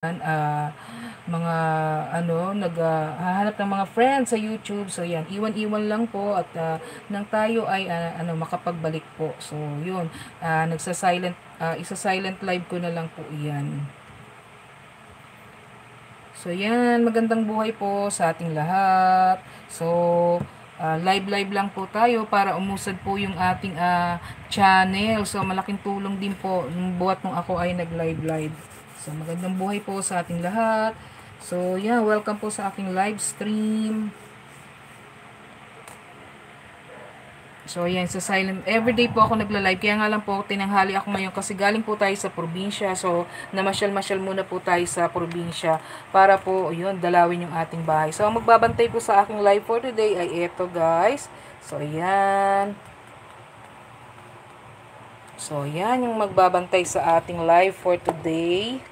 mga naghahanap ng mga friends sa YouTube. So yan, iwan-iwan lang po at nang tayo ay makapagbalik po. So yun, isa-silent live ko na lang po 'yan. So yan, magandang buhay po sa ating lahat. So live lang po tayo para umusad po yung ating channel. So malaking tulong din po buhat nung ako ay nag-live. So magandang buhay po sa ating lahat. So yeah, welcome po sa aking live stream. So ayan, sa silent, everyday po ako nagla-live. Kaya nga lang po, tinanghali ako ngayon kasi galing po tayo sa probinsya. So, namasyal-masyal muna po tayo sa probinsya para po, yun, dalawin yung ating bahay. So, ang magbabantay po sa aking live for today ay eto guys. So, ayan. So, ayan yung magbabantay sa ating live for today.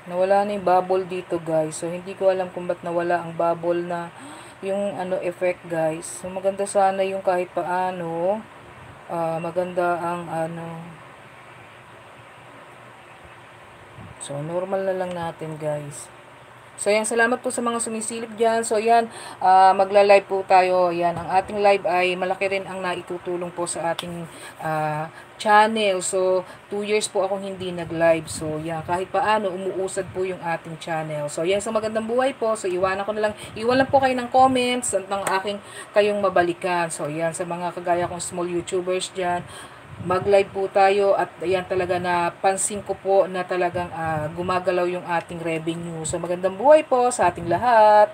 Nawala na yung bubble dito guys. So hindi ko alam kung ba't nawala ang bubble na yung effect guys. So maganda sana yung kahit paano maganda ang So normal na lang natin guys. So, yan. Salamat po sa mga sumisilip dyan. So, yan. Magla-live po tayo. Yan. Ang ating live ay malaki rin ang naitutulong po sa ating channel. So, 2 years po akong hindi nag-live. So, yan. Kahit paano, umuusad po yung ating channel. So, yan. Sa magandang buhay po. So, iwan lang po kayo ng comments at ng aking kayong mabalikan. So, yan. Sa mga kagaya kong small YouTubers dyan, mag-live po tayo at ayan talaga na pansin ko po na talagang gumagalaw yung ating revenue. So magandang buhay po sa ating lahat.